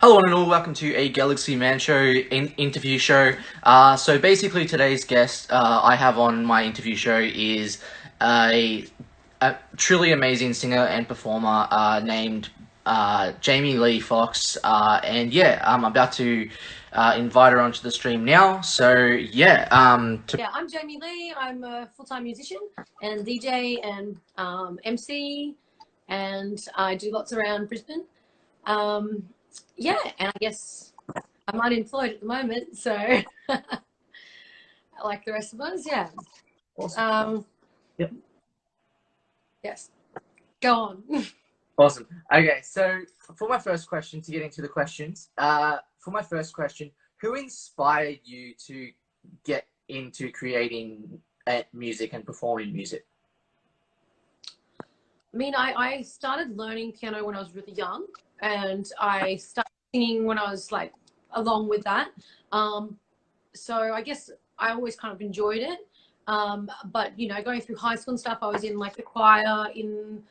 Hello and all, welcome to a Galaxy Man Show interview show. So basically today's guest I have on my interview show is a, a truly amazing singer and performer named Jamie Lee Fox. And yeah, I'm about to invite her onto the stream now. So yeah, Yeah, I'm Jamie Lee. I'm a full-time musician and DJ and MC, and I do lots around Brisbane. Um, yeah, and I guess I'm unemployed at the moment, so like the rest of us, yeah. awesome. Um, Yep. yes, go on. Awesome. Okay, so for my first question, to get into the questions, for my first question, who inspired you to get into creating music and performing music? I mean, I started learning piano when I was really young, and I started singing when I was like along with that. So I guess I always kind of enjoyed it. But you know, going through high school and stuff, I was in like the choir, in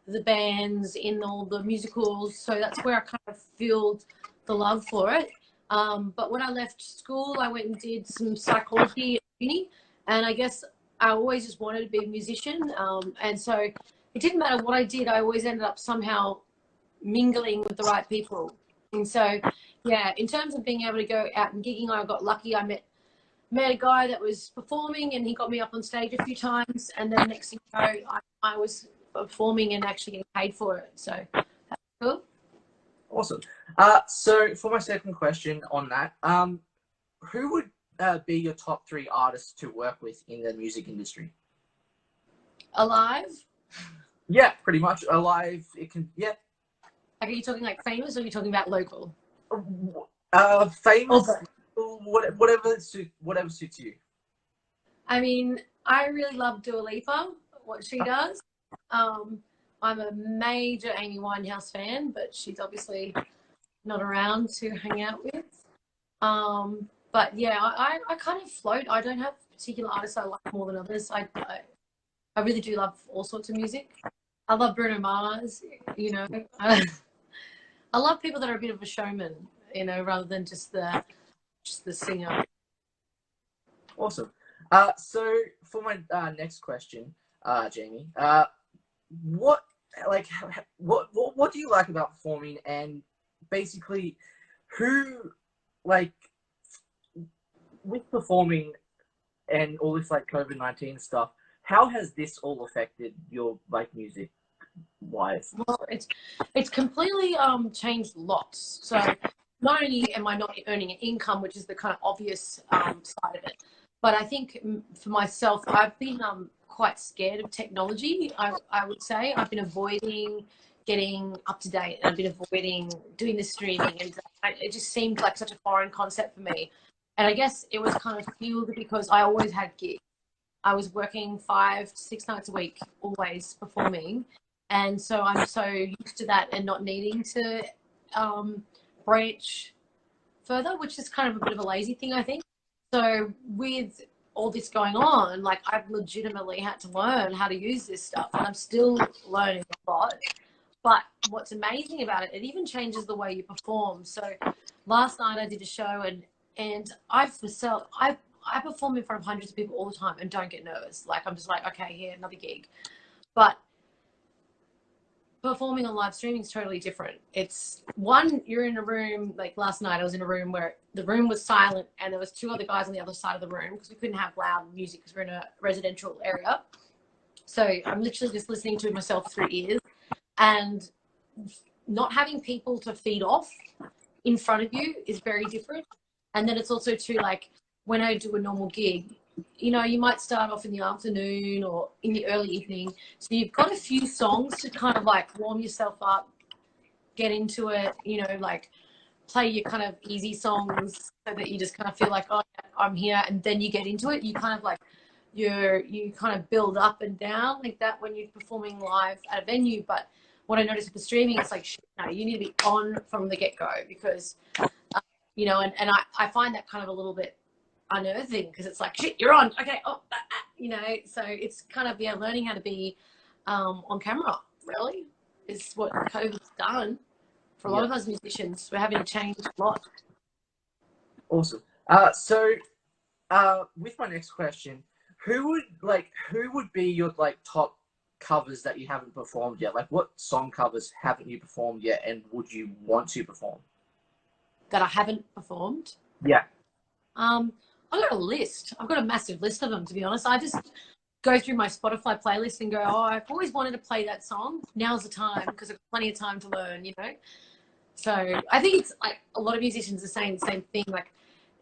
the bands, in all the musicals. So that's where I kind of feel the love for it. But when I left school, I went and did some psychology at uni, and I guess I always just wanted to be a musician. And so it didn't matter what I did, I always ended up somehow mingling with the right people. And so, yeah, in terms of being able to go out and gigging, I got lucky. I met a guy that was performing, and he got me up on stage a few times. And then next thing you know, I was performing and actually getting paid for it. So that's cool. Awesome. So for my second question on that, who would be your top three artists to work with in the music industry? Alive? Yeah, pretty much. Alive. It can. Yeah. Like, are you talking like famous, or are you talking about local? Famous. Okay. Whatever suits you. I mean, I really love Dua Lipa, what she does. I'm a major Amy Winehouse fan, but she's obviously not around to hang out with. But yeah, I kind of float. I don't have particular artists I like more than others. I really do love all sorts of music. I love Bruno Mars, you know. I love people that are a bit of a showman, you know, rather than just the singer. Awesome. So for my next question, Jamie, what like what do you like about performing, and basically who like with performing and all this like COVID-19 stuff, how has this all affected your like music wise? Well, it's completely changed lots. So not only am I not earning an income, which is the kind of obvious side of it, but I think for myself, I've been quite scared of technology. I would say I've been avoiding getting up to date. I've been avoiding doing the streaming, and it just seemed like such a foreign concept for me. And I guess it was kind of fueled because I always had gigs. I was working 5 to 6 nights a week, always performing. And so I'm so used to that and not needing to branch further, which is kind of a bit of a lazy thing, I think. So with all this going on, like I've legitimately had to learn how to use this stuff, and I'm still learning a lot. But what's amazing about it, it even changes the way you perform. So last night I did a show, and I perform in front of hundreds of people all the time and don't get nervous. Like I'm just like, okay, here, another gig. But performing on live streaming is totally different. It's one, you're in a room, like last night I was in a room where the room was silent and there was two other guys on the other side of the room because we couldn't have loud music because we're in a residential area. So I'm literally just listening to myself through ears, and not having people to feed off in front of you is very different. And then it's also too, like when I do a normal gig, you know, you might start off in the afternoon or in the early evening. So you've got a few songs to kind of like warm yourself up, get into it, you know, like play your kind of easy songs so that you just kind of feel like, oh, I'm here. And then you get into it. You kind of like, you kind of build up and down like that when you're performing live at a venue. But what I noticed with the streaming, it's like, shit, no, you need to be on from the get-go because, you know, and I find that kind of a little bit unearthing because it's like, shit, you're on, okay, oh, you know. So it's kind of, yeah, learning how to be on camera really is what COVID's done. for a lot of us musicians, we're having to change a lot. Awesome. With my next question, who would be your like top covers that you haven't performed yet? Like, what song covers haven't you performed yet, and would you want to perform? That I haven't performed. Yeah. I've got a list. I've got a massive list of them, to be honest. I just go through my Spotify playlist and go, oh, I've always wanted to play that song. Now's the time because I've got plenty of time to learn, you know? So I think it's like a lot of musicians are saying the same thing. Like,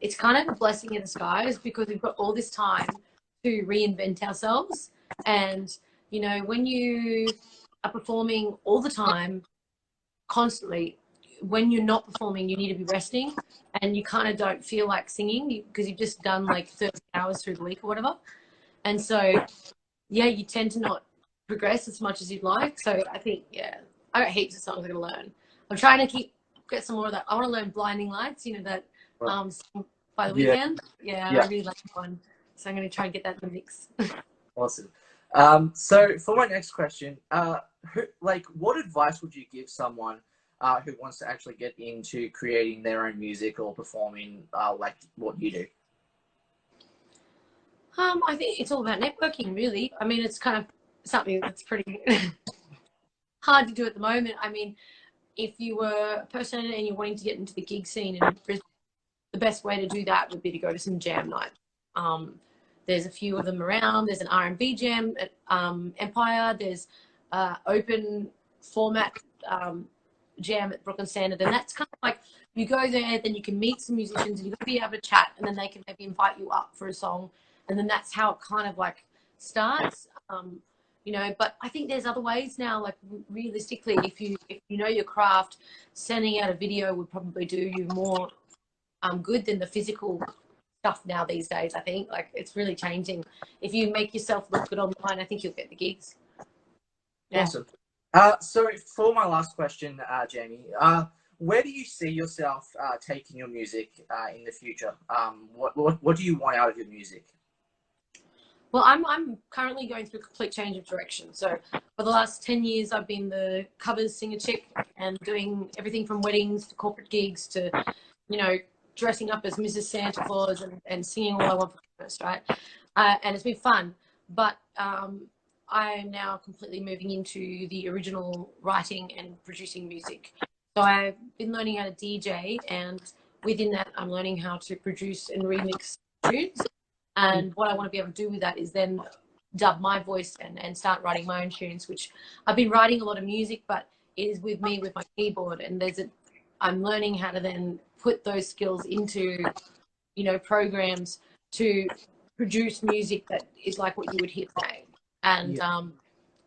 it's kind of a blessing in disguise because we've got all this time to reinvent ourselves. And, you know, when you are performing all the time, constantly, when you're not performing, you need to be resting, and you kind of don't feel like singing because you've just done like 30 hours through the week or whatever. And so, yeah, you tend to not progress as much as you'd like. So I think, yeah, I got heaps of songs I'm going to learn. I'm trying to get some more of that. I want to learn Blinding Lights, you know, that song by The Weeknd. Yeah, I really like that one. So I'm going to try and get that in the mix. Awesome. So for my next question, what advice would you give someone who wants to actually get into creating their own music or performing like what you do? I think it's all about networking, really. I mean, it's kind of something that's pretty hard to do at the moment. I mean, if you were a person and you're wanting to get into the gig scene in Brisbane, the best way to do that would be to go to some jam nights. There's a few of them around. There's an R&B jam at Empire. There's open format jam at Brooklyn Standard. And that's kind of like you go there, then you can meet some musicians and you've got to be able to chat, and then they can maybe invite you up for a song. And then that's how it kind of like starts. You know, but I think there's other ways now. Like realistically, if you know your craft, sending out a video would probably do you more good than the physical stuff now these days. I think like it's really changing. If you make yourself look good online, I think you'll get the gigs. Yeah. Awesome. So for my last question, Jamie, where do you see yourself taking your music in the future? What do you want out of your music? Well, I'm currently going through a complete change of direction. So for the last 10 years, I've been the covers singer chick and doing everything from weddings to corporate gigs to, you know, dressing up as Mrs. Santa Claus and singing All I Want for Christmas, right? And it's been fun. But I am now completely moving into the original writing and producing music. So I've been learning how to DJ, and within that, I'm learning how to produce and remix tunes. And what I want to be able to do with that is then dub my voice and start writing my own tunes, which I've been writing a lot of music, but it is with me with my keyboard. And I'm learning how to then put those skills into, you know, programs to produce music that is like what you would hear today. And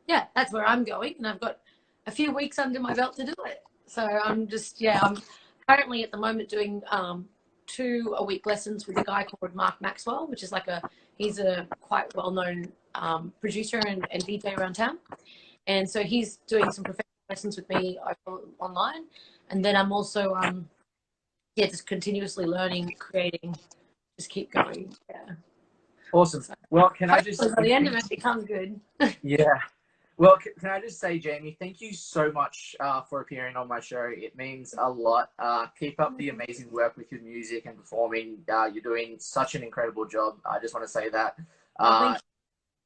yeah, that's where I'm going. And I've got a few weeks under my belt to do it. So I'm currently at the moment doing 2-a-week lessons with a guy called Mark Maxwell, which is he's a quite well-known producer and DJ around town. And so he's doing some professional lessons with me online. And then I'm also, just continuously learning, creating, just keep going. Yeah. Awesome. Well, can I just... By the end of it, it becomes good. Yeah. Well, can I just say, Jamie, thank you so much for appearing on my show. It means a lot. Keep up the amazing work with your music and performing. You're doing such an incredible job. I just want to say that.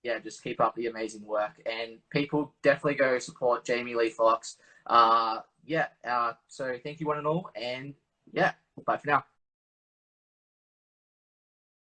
Yeah, just keep up the amazing work. And people definitely go support Jamie Lee Fox. So thank you one and all. And yeah, bye for now.